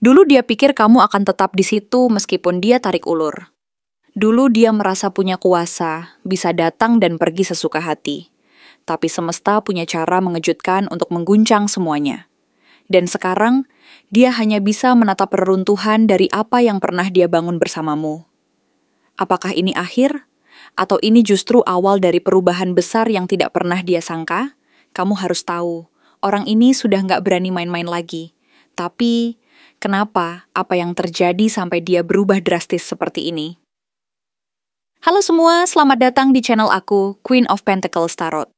Dulu dia pikir kamu akan tetap di situ meskipun dia tarik ulur. Dulu dia merasa punya kuasa, bisa datang dan pergi sesuka hati. Tapi semesta punya cara mengejutkan untuk mengguncang semuanya. Dan sekarang, dia hanya bisa menatap reruntuhan dari apa yang pernah dia bangun bersamamu. Apakah ini akhir? Atau ini justru awal dari perubahan besar yang tidak pernah dia sangka? Kamu harus tahu, orang ini sudah nggak berani main-main lagi. Tapi, kenapa? Apa yang terjadi sampai dia berubah drastis seperti ini? Halo semua, selamat datang di channel aku, Queen of Pentacles Tarot.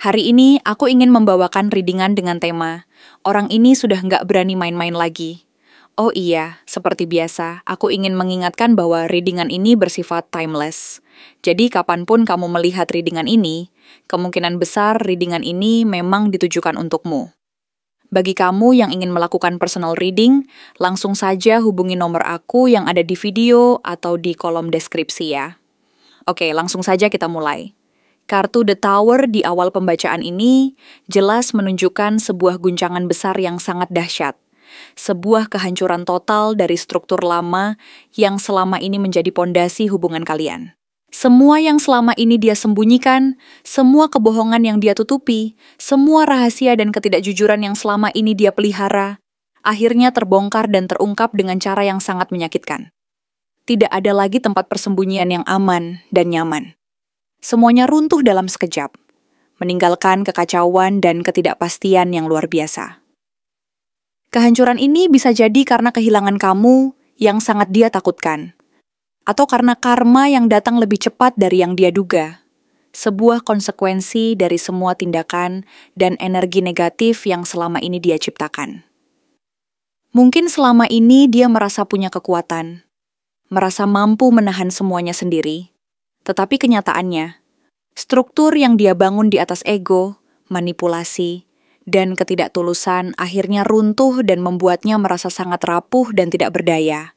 Hari ini aku ingin membawakan readingan dengan tema, orang ini sudah nggak berani main-main lagi. Oh iya, seperti biasa, aku ingin mengingatkan bahwa readingan ini bersifat timeless. Jadi kapanpun kamu melihat readingan ini, kemungkinan besar readingan ini memang ditujukan untukmu. Bagi kamu yang ingin melakukan personal reading, langsung saja hubungi nomor aku yang ada di video atau di kolom deskripsi ya. Oke, langsung saja kita mulai. Kartu The Tower di awal pembacaan ini jelas menunjukkan sebuah guncangan besar yang sangat dahsyat. Sebuah kehancuran total dari struktur lama yang selama ini menjadi pondasi hubungan kalian. Semua yang selama ini dia sembunyikan, semua kebohongan yang dia tutupi, semua rahasia dan ketidakjujuran yang selama ini dia pelihara, akhirnya terbongkar dan terungkap dengan cara yang sangat menyakitkan. Tidak ada lagi tempat persembunyian yang aman dan nyaman. Semuanya runtuh dalam sekejap, meninggalkan kekacauan dan ketidakpastian yang luar biasa. Kehancuran ini bisa jadi karena kehilangan kamu yang sangat dia takutkan, atau karena karma yang datang lebih cepat dari yang dia duga. Sebuah konsekuensi dari semua tindakan dan energi negatif yang selama ini dia ciptakan. Mungkin selama ini dia merasa punya kekuatan, merasa mampu menahan semuanya sendiri. Tetapi kenyataannya, struktur yang dia bangun di atas ego, manipulasi, dan ketidaktulusan akhirnya runtuh dan membuatnya merasa sangat rapuh dan tidak berdaya.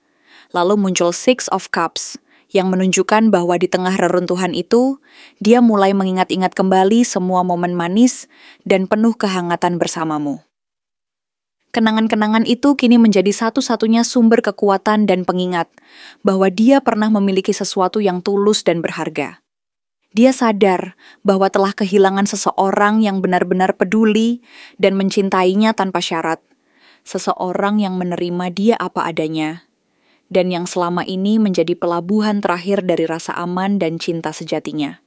Lalu muncul Six of Cups, yang menunjukkan bahwa di tengah reruntuhan itu, dia mulai mengingat-ingat kembali semua momen manis dan penuh kehangatan bersamamu. Kenangan-kenangan itu kini menjadi satu-satunya sumber kekuatan dan pengingat bahwa dia pernah memiliki sesuatu yang tulus dan berharga. Dia sadar bahwa telah kehilangan seseorang yang benar-benar peduli dan mencintainya tanpa syarat. Seseorang yang menerima dia apa adanya, dan yang selama ini menjadi pelabuhan terakhir dari rasa aman dan cinta sejatinya.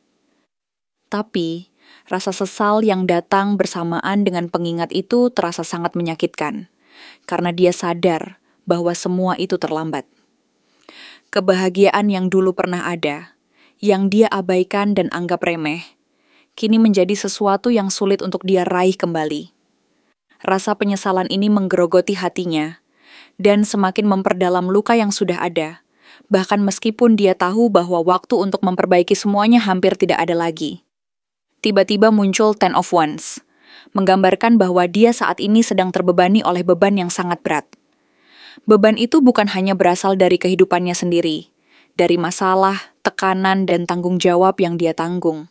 Tapi, rasa sesal yang datang bersamaan dengan pengingat itu terasa sangat menyakitkan, karena dia sadar bahwa semua itu terlambat. Kebahagiaan yang dulu pernah ada, yang dia abaikan dan anggap remeh, kini menjadi sesuatu yang sulit untuk dia raih kembali. Rasa penyesalan ini menggerogoti hatinya, dan semakin memperdalam luka yang sudah ada, bahkan meskipun dia tahu bahwa waktu untuk memperbaiki semuanya hampir tidak ada lagi. Tiba-tiba muncul Ten of Wands, menggambarkan bahwa dia saat ini sedang terbebani oleh beban yang sangat berat. Beban itu bukan hanya berasal dari kehidupannya sendiri, dari masalah, tekanan, dan tanggung jawab yang dia tanggung,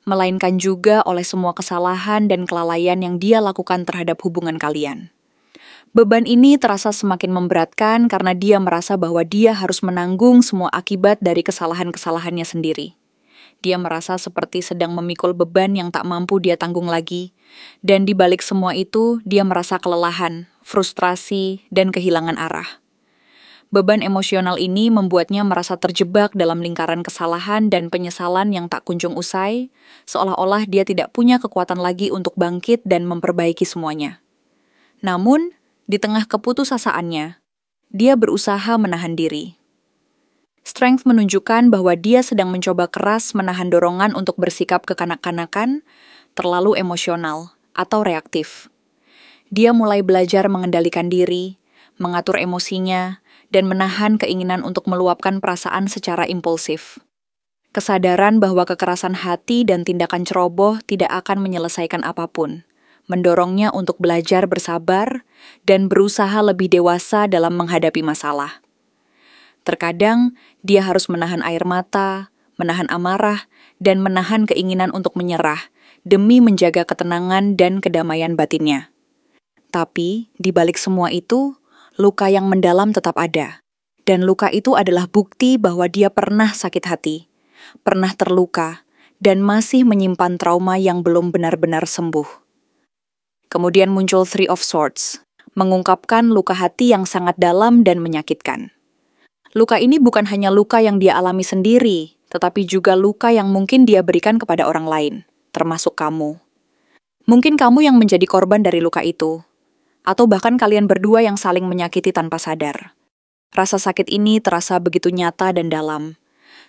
melainkan juga oleh semua kesalahan dan kelalaian yang dia lakukan terhadap hubungan kalian. Beban ini terasa semakin memberatkan karena dia merasa bahwa dia harus menanggung semua akibat dari kesalahan-kesalahannya sendiri. Dia merasa seperti sedang memikul beban yang tak mampu dia tanggung lagi, dan di balik semua itu, dia merasa kelelahan, frustrasi, dan kehilangan arah. Beban emosional ini membuatnya merasa terjebak dalam lingkaran kesalahan dan penyesalan yang tak kunjung usai, seolah-olah dia tidak punya kekuatan lagi untuk bangkit dan memperbaiki semuanya. Namun, di tengah keputusasaannya, dia berusaha menahan diri. Strength menunjukkan bahwa dia sedang mencoba keras menahan dorongan untuk bersikap kekanak-kanakan, terlalu emosional, atau reaktif. Dia mulai belajar mengendalikan diri, mengatur emosinya, dan menahan keinginan untuk meluapkan perasaan secara impulsif. Kesadaran bahwa kekerasan hati dan tindakan ceroboh tidak akan menyelesaikan apapun, mendorongnya untuk belajar bersabar dan berusaha lebih dewasa dalam menghadapi masalah. Terkadang, dia harus menahan air mata, menahan amarah, dan menahan keinginan untuk menyerah demi menjaga ketenangan dan kedamaian batinnya. Tapi, di balik semua itu, luka yang mendalam tetap ada. Dan luka itu adalah bukti bahwa dia pernah sakit hati, pernah terluka, dan masih menyimpan trauma yang belum benar-benar sembuh. Kemudian muncul Three of Swords, mengungkapkan luka hati yang sangat dalam dan menyakitkan. Luka ini bukan hanya luka yang dia alami sendiri, tetapi juga luka yang mungkin dia berikan kepada orang lain, termasuk kamu. Mungkin kamu yang menjadi korban dari luka itu, atau bahkan kalian berdua yang saling menyakiti tanpa sadar. Rasa sakit ini terasa begitu nyata dan dalam,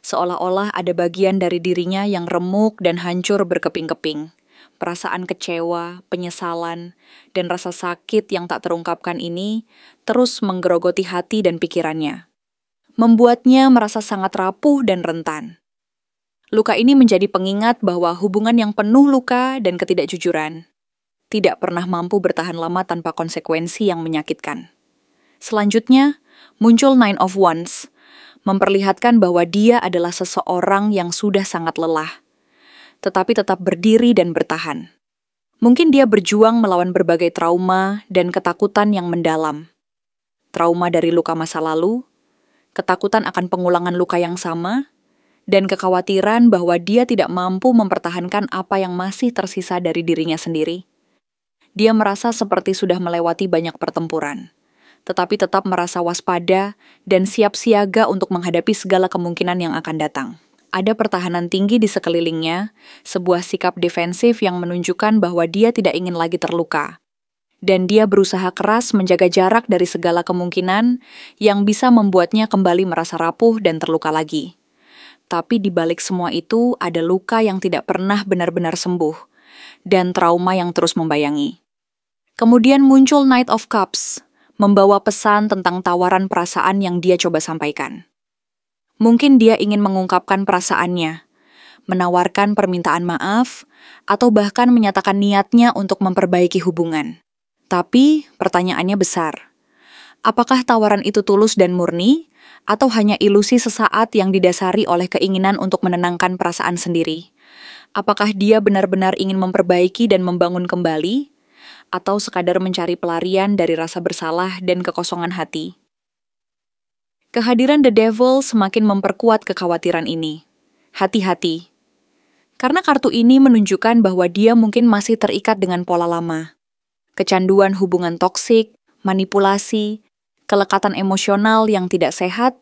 seolah-olah ada bagian dari dirinya yang remuk dan hancur berkeping-keping. Perasaan kecewa, penyesalan, dan rasa sakit yang tak terungkapkan ini terus menggerogoti hati dan pikirannya, membuatnya merasa sangat rapuh dan rentan. Luka ini menjadi pengingat bahwa hubungan yang penuh luka dan ketidakjujuran tidak pernah mampu bertahan lama tanpa konsekuensi yang menyakitkan. Selanjutnya, muncul Nine of Wands, memperlihatkan bahwa dia adalah seseorang yang sudah sangat lelah, tetapi tetap berdiri dan bertahan. Mungkin dia berjuang melawan berbagai trauma dan ketakutan yang mendalam. Trauma dari luka masa lalu, ketakutan akan pengulangan luka yang sama, dan kekhawatiran bahwa dia tidak mampu mempertahankan apa yang masih tersisa dari dirinya sendiri. Dia merasa seperti sudah melewati banyak pertempuran, tetapi tetap merasa waspada dan siap siaga untuk menghadapi segala kemungkinan yang akan datang. Ada pertahanan tinggi di sekelilingnya, sebuah sikap defensif yang menunjukkan bahwa dia tidak ingin lagi terluka. Dan dia berusaha keras menjaga jarak dari segala kemungkinan yang bisa membuatnya kembali merasa rapuh dan terluka lagi. Tapi di balik semua itu ada luka yang tidak pernah benar-benar sembuh, dan trauma yang terus membayangi. Kemudian muncul Knight of Cups, membawa pesan tentang tawaran perasaan yang dia coba sampaikan. Mungkin dia ingin mengungkapkan perasaannya, menawarkan permintaan maaf, atau bahkan menyatakan niatnya untuk memperbaiki hubungan. Tapi pertanyaannya besar. Apakah tawaran itu tulus dan murni, atau hanya ilusi sesaat yang didasari oleh keinginan untuk menenangkan perasaan sendiri? Apakah dia benar-benar ingin memperbaiki dan membangun kembali, atau sekadar mencari pelarian dari rasa bersalah dan kekosongan hati? Kehadiran The Devil semakin memperkuat kekhawatiran ini. Hati-hati. Karena kartu ini menunjukkan bahwa dia mungkin masih terikat dengan pola lama. Kecanduan hubungan toksik, manipulasi, kelekatan emosional yang tidak sehat,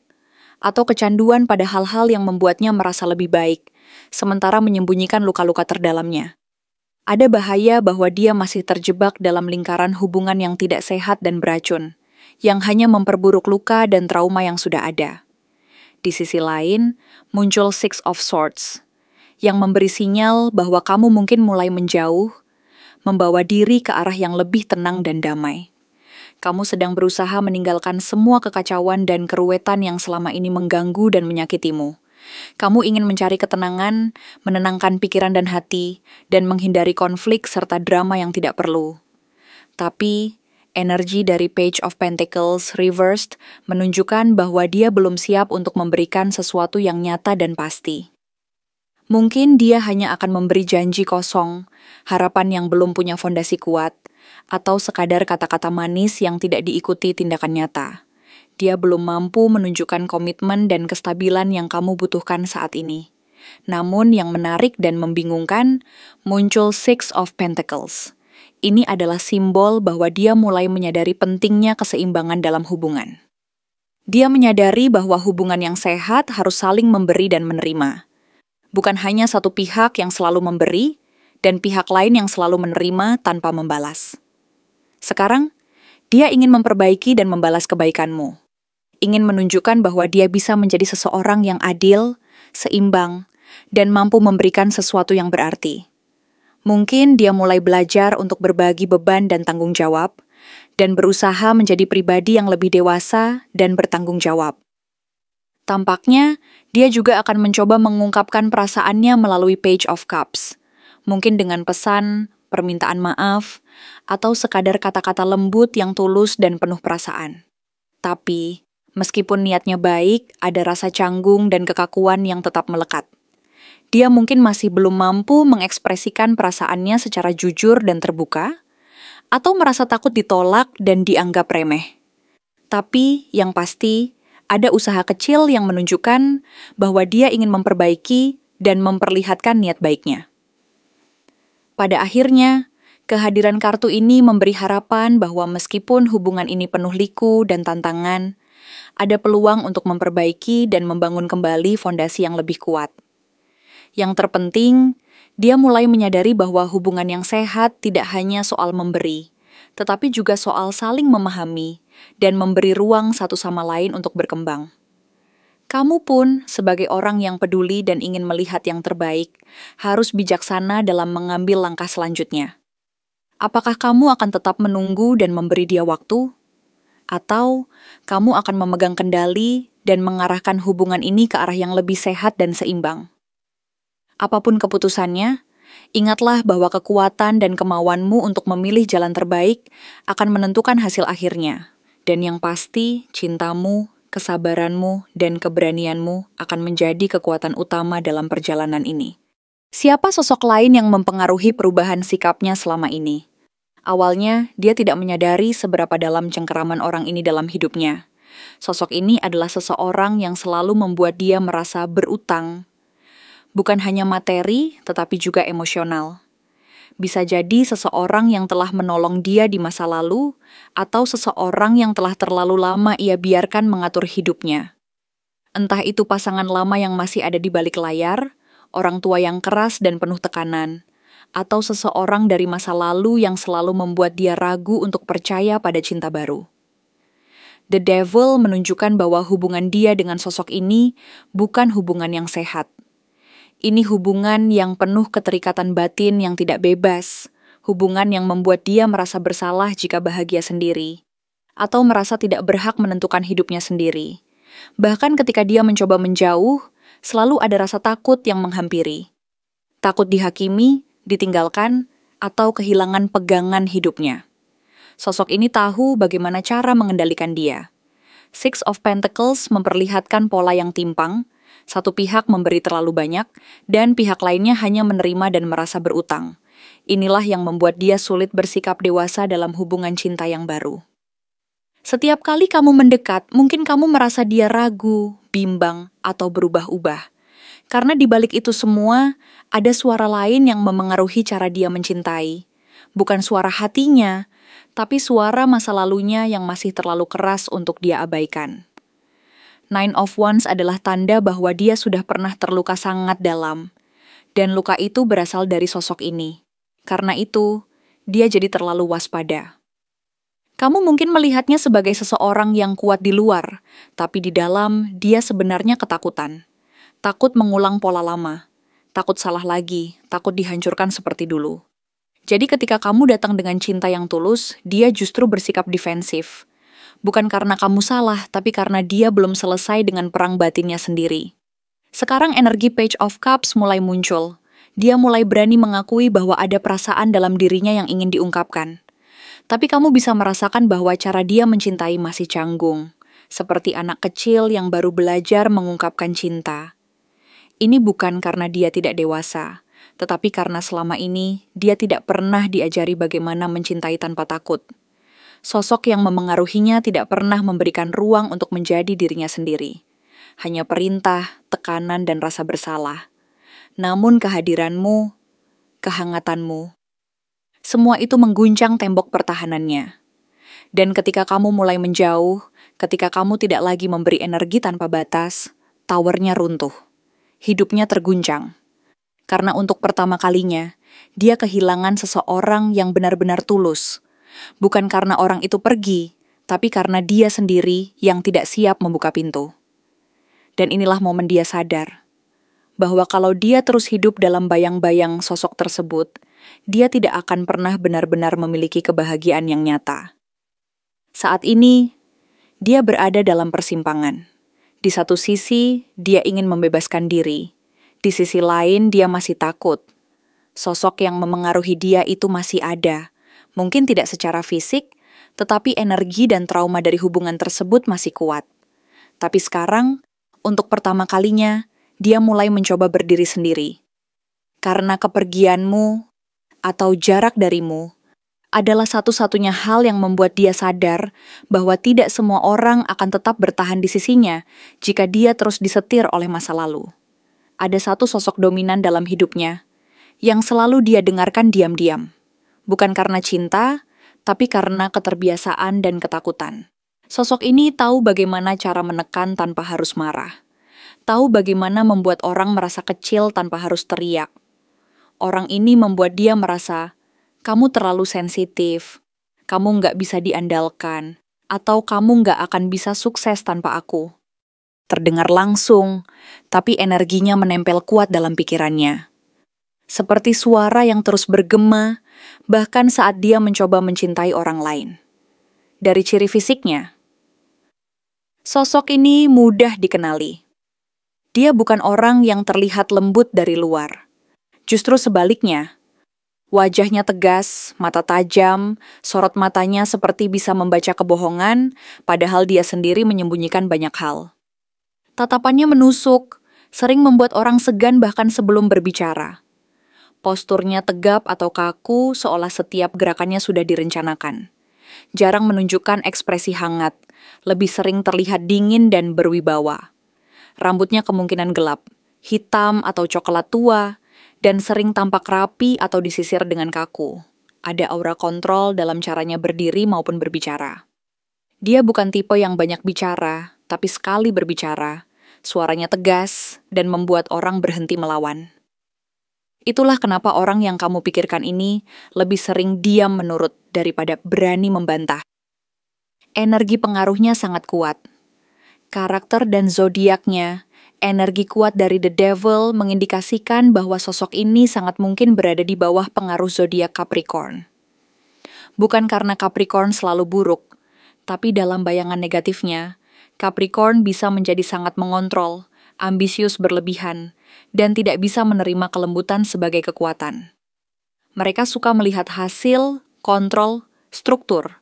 atau kecanduan pada hal-hal yang membuatnya merasa lebih baik, sementara menyembunyikan luka-luka terdalamnya. Ada bahaya bahwa dia masih terjebak dalam lingkaran hubungan yang tidak sehat dan beracun, yang hanya memperburuk luka dan trauma yang sudah ada. Di sisi lain, muncul Six of Swords, yang memberi sinyal bahwa kamu mungkin mulai menjauh, membawa diri ke arah yang lebih tenang dan damai. Kamu sedang berusaha meninggalkan semua kekacauan dan keruwetan yang selama ini mengganggu dan menyakitimu. Kamu ingin mencari ketenangan, menenangkan pikiran dan hati, dan menghindari konflik serta drama yang tidak perlu. Tapi, energi dari Page of Pentacles reversed menunjukkan bahwa dia belum siap untuk memberikan sesuatu yang nyata dan pasti. Mungkin dia hanya akan memberi janji kosong, harapan yang belum punya fondasi kuat, atau sekadar kata-kata manis yang tidak diikuti tindakan nyata. Dia belum mampu menunjukkan komitmen dan kestabilan yang kamu butuhkan saat ini. Namun yang menarik dan membingungkan, muncul Six of Pentacles. Ini adalah simbol bahwa dia mulai menyadari pentingnya keseimbangan dalam hubungan. Dia menyadari bahwa hubungan yang sehat harus saling memberi dan menerima. Bukan hanya satu pihak yang selalu memberi, dan pihak lain yang selalu menerima tanpa membalas. Sekarang, dia ingin memperbaiki dan membalas kebaikanmu. Ingin menunjukkan bahwa dia bisa menjadi seseorang yang adil, seimbang, dan mampu memberikan sesuatu yang berarti. Mungkin dia mulai belajar untuk berbagi beban dan tanggung jawab, dan berusaha menjadi pribadi yang lebih dewasa dan bertanggung jawab. Tampaknya, dia juga akan mencoba mengungkapkan perasaannya melalui Page of Cups, mungkin dengan pesan, permintaan maaf, atau sekadar kata-kata lembut yang tulus dan penuh perasaan. Tapi, meskipun niatnya baik, ada rasa canggung dan kekakuan yang tetap melekat. Dia mungkin masih belum mampu mengekspresikan perasaannya secara jujur dan terbuka, atau merasa takut ditolak dan dianggap remeh. Tapi yang pasti, ada usaha kecil yang menunjukkan bahwa dia ingin memperbaiki dan memperlihatkan niat baiknya. Pada akhirnya, kehadiran kartu ini memberi harapan bahwa meskipun hubungan ini penuh liku dan tantangan, ada peluang untuk memperbaiki dan membangun kembali fondasi yang lebih kuat. Yang terpenting, dia mulai menyadari bahwa hubungan yang sehat tidak hanya soal memberi, tetapi juga soal saling memahami dan memberi ruang satu sama lain untuk berkembang. Kamu pun, sebagai orang yang peduli dan ingin melihat yang terbaik, harus bijaksana dalam mengambil langkah selanjutnya. Apakah kamu akan tetap menunggu dan memberi dia waktu? Atau kamu akan memegang kendali dan mengarahkan hubungan ini ke arah yang lebih sehat dan seimbang? Apapun keputusannya, ingatlah bahwa kekuatan dan kemauanmu untuk memilih jalan terbaik akan menentukan hasil akhirnya. Dan yang pasti, cintamu, kesabaranmu, dan keberanianmu akan menjadi kekuatan utama dalam perjalanan ini. Siapa sosok lain yang mempengaruhi perubahan sikapnya selama ini? Awalnya, dia tidak menyadari seberapa dalam cengkeraman orang ini dalam hidupnya. Sosok ini adalah seseorang yang selalu membuat dia merasa berutang. Bukan hanya materi, tetapi juga emosional. Bisa jadi seseorang yang telah menolong dia di masa lalu, atau seseorang yang telah terlalu lama ia biarkan mengatur hidupnya. Entah itu pasangan lama yang masih ada di balik layar, orang tua yang keras dan penuh tekanan, atau seseorang dari masa lalu yang selalu membuat dia ragu untuk percaya pada cinta baru. The Devil menunjukkan bahwa hubungan dia dengan sosok ini bukan hubungan yang sehat. Ini hubungan yang penuh keterikatan batin yang tidak bebas, hubungan yang membuat dia merasa bersalah jika bahagia sendiri, atau merasa tidak berhak menentukan hidupnya sendiri. Bahkan ketika dia mencoba menjauh, selalu ada rasa takut yang menghampiri. Takut dihakimi, ditinggalkan, atau kehilangan pegangan hidupnya. Sosok ini tahu bagaimana cara mengendalikan dia. Six of Pentacles memperlihatkan pola yang timpang. Satu pihak memberi terlalu banyak, dan pihak lainnya hanya menerima dan merasa berutang. Inilah yang membuat dia sulit bersikap dewasa dalam hubungan cinta yang baru. Setiap kali kamu mendekat, mungkin kamu merasa dia ragu, bimbang, atau berubah-ubah. Karena di balik itu semua, ada suara lain yang memengaruhi cara dia mencintai. Bukan suara hatinya, tapi suara masa lalunya yang masih terlalu keras untuk dia abaikan. Nine of Wands adalah tanda bahwa dia sudah pernah terluka sangat dalam. Dan luka itu berasal dari sosok ini. Karena itu, dia jadi terlalu waspada. Kamu mungkin melihatnya sebagai seseorang yang kuat di luar, tapi di dalam dia sebenarnya ketakutan. Takut mengulang pola lama. Takut salah lagi, takut dihancurkan seperti dulu. Jadi ketika kamu datang dengan cinta yang tulus, dia justru bersikap defensif. Bukan karena kamu salah, tapi karena dia belum selesai dengan perang batinnya sendiri. Sekarang energi Page of Cups mulai muncul. Dia mulai berani mengakui bahwa ada perasaan dalam dirinya yang ingin diungkapkan. Tapi kamu bisa merasakan bahwa cara dia mencintai masih canggung. Seperti anak kecil yang baru belajar mengungkapkan cinta. Ini bukan karena dia tidak dewasa, tetapi karena selama ini dia tidak pernah diajari bagaimana mencintai tanpa takut. Sosok yang memengaruhinya tidak pernah memberikan ruang untuk menjadi dirinya sendiri. Hanya perintah, tekanan, dan rasa bersalah. Namun kehadiranmu, kehangatanmu, semua itu mengguncang tembok pertahanannya. Dan ketika kamu mulai menjauh, ketika kamu tidak lagi memberi energi tanpa batas, towernya runtuh. Hidupnya terguncang. Karena untuk pertama kalinya, dia kehilangan seseorang yang benar-benar tulus. Bukan karena orang itu pergi, tapi karena dia sendiri yang tidak siap membuka pintu. Dan inilah momen dia sadar, bahwa kalau dia terus hidup dalam bayang-bayang sosok tersebut, dia tidak akan pernah benar-benar memiliki kebahagiaan yang nyata. Saat ini, dia berada dalam persimpangan. Di satu sisi, dia ingin membebaskan diri. Di sisi lain, dia masih takut. Sosok yang memengaruhi dia itu masih ada. Mungkin tidak secara fisik, tetapi energi dan trauma dari hubungan tersebut masih kuat. Tapi sekarang, untuk pertama kalinya, dia mulai mencoba berdiri sendiri. Karena kepergianmu, atau jarak darimu, adalah satu-satunya hal yang membuat dia sadar bahwa tidak semua orang akan tetap bertahan di sisinya jika dia terus disetir oleh masa lalu. Ada satu sosok dominan dalam hidupnya yang selalu dia dengarkan diam-diam. Bukan karena cinta, tapi karena keterbiasaan dan ketakutan. Sosok ini tahu bagaimana cara menekan tanpa harus marah. Tahu bagaimana membuat orang merasa kecil tanpa harus teriak. Orang ini membuat dia merasa, kamu terlalu sensitif, kamu nggak bisa diandalkan, atau kamu nggak akan bisa sukses tanpa aku. Terdengar langsung, tapi energinya menempel kuat dalam pikirannya. Seperti suara yang terus bergema, bahkan saat dia mencoba mencintai orang lain. Dari ciri fisiknya, sosok ini mudah dikenali. Dia bukan orang yang terlihat lembut dari luar. Justru sebaliknya, wajahnya tegas, mata tajam, sorot matanya seperti bisa membaca kebohongan, padahal dia sendiri menyembunyikan banyak hal. Tatapannya menusuk, sering membuat orang segan bahkan sebelum berbicara. Posturnya tegap atau kaku, seolah setiap gerakannya sudah direncanakan. Jarang menunjukkan ekspresi hangat, lebih sering terlihat dingin dan berwibawa. Rambutnya kemungkinan gelap, hitam atau coklat tua, dan sering tampak rapi atau disisir dengan kaku. Ada aura kontrol dalam caranya berdiri maupun berbicara. Dia bukan tipe yang banyak bicara, tapi sekali berbicara, suaranya tegas dan membuat orang berhenti melawan. Itulah kenapa orang yang kamu pikirkan ini lebih sering diam menurut daripada berani membantah. Energi pengaruhnya sangat kuat. Karakter dan zodiaknya, energi kuat dari The Devil mengindikasikan bahwa sosok ini sangat mungkin berada di bawah pengaruh zodiak Capricorn. Bukan karena Capricorn selalu buruk, tapi dalam bayangan negatifnya, Capricorn bisa menjadi sangat mengontrol, ambisius berlebihan, dan tidak bisa menerima kelembutan sebagai kekuatan. Mereka suka melihat hasil, kontrol, struktur.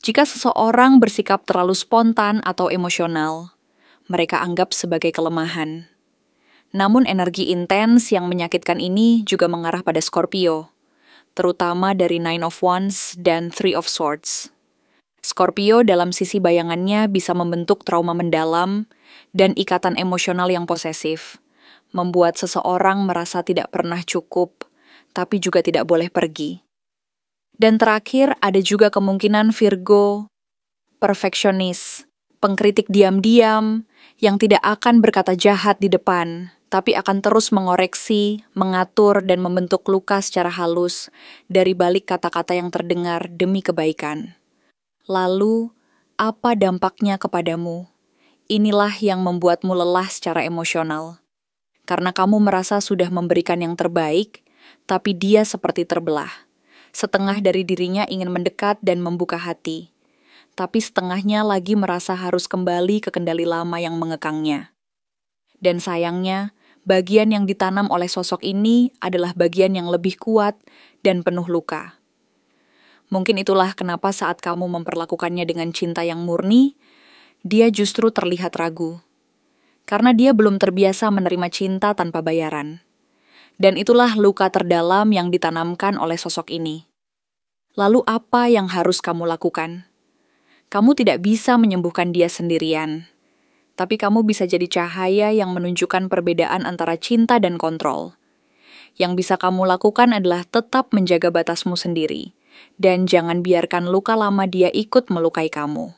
Jika seseorang bersikap terlalu spontan atau emosional, mereka anggap sebagai kelemahan. Namun energi intens yang menyakitkan ini juga mengarah pada Scorpio, terutama dari Nine of Wands dan Three of Swords. Scorpio dalam sisi bayangannya bisa membentuk trauma mendalam dan ikatan emosional yang posesif, membuat seseorang merasa tidak pernah cukup, tapi juga tidak boleh pergi. Dan terakhir ada juga kemungkinan Virgo, perfeksionis, pengkritik diam-diam, yang tidak akan berkata jahat di depan, tapi akan terus mengoreksi, mengatur, dan membentuk luka secara halus dari balik kata-kata yang terdengar demi kebaikan. Lalu, apa dampaknya kepadamu? Inilah yang membuatmu lelah secara emosional. Karena kamu merasa sudah memberikan yang terbaik, tapi dia seperti terbelah. Setengah dari dirinya ingin mendekat dan membuka hati, tapi setengahnya lagi merasa harus kembali ke kendali lama yang mengekangnya. Dan sayangnya, bagian yang ditanam oleh sosok ini adalah bagian yang lebih kuat dan penuh luka. Mungkin itulah kenapa saat kamu memperlakukannya dengan cinta yang murni, dia justru terlihat ragu. Karena dia belum terbiasa menerima cinta tanpa bayaran. Dan itulah luka terdalam yang ditanamkan oleh sosok ini. Lalu apa yang harus kamu lakukan? Kamu tidak bisa menyembuhkan dia sendirian. Tapi kamu bisa jadi cahaya yang menunjukkan perbedaan antara cinta dan kontrol. Yang bisa kamu lakukan adalah tetap menjaga batasmu sendiri. Dan jangan biarkan luka lama dia ikut melukai kamu.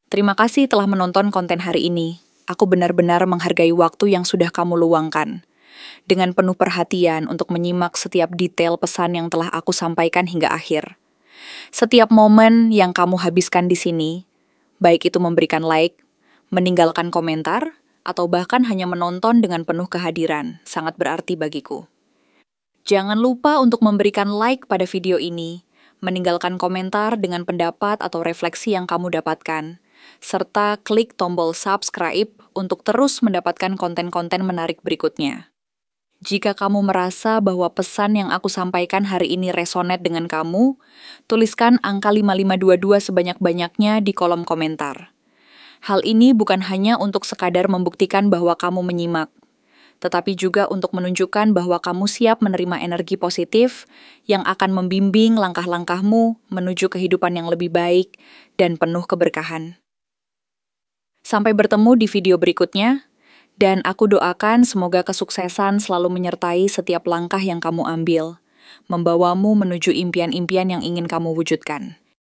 Terima kasih telah menonton konten hari ini. Aku benar-benar menghargai waktu yang sudah kamu luangkan. Dengan penuh perhatian untuk menyimak setiap detail pesan yang telah aku sampaikan hingga akhir. Setiap momen yang kamu habiskan di sini, baik itu memberikan like, meninggalkan komentar, atau bahkan hanya menonton dengan penuh kehadiran, sangat berarti bagiku. Jangan lupa untuk memberikan like pada video ini, meninggalkan komentar dengan pendapat atau refleksi yang kamu dapatkan, serta klik tombol subscribe untuk terus mendapatkan konten-konten menarik berikutnya. Jika kamu merasa bahwa pesan yang aku sampaikan hari ini resonate dengan kamu, tuliskan angka 5522 sebanyak-banyaknya di kolom komentar. Hal ini bukan hanya untuk sekadar membuktikan bahwa kamu menyimak, tetapi juga untuk menunjukkan bahwa kamu siap menerima energi positif yang akan membimbing langkah-langkahmu menuju kehidupan yang lebih baik dan penuh keberkahan. Sampai bertemu di video berikutnya, dan aku doakan semoga kesuksesan selalu menyertai setiap langkah yang kamu ambil, membawamu menuju impian-impian yang ingin kamu wujudkan.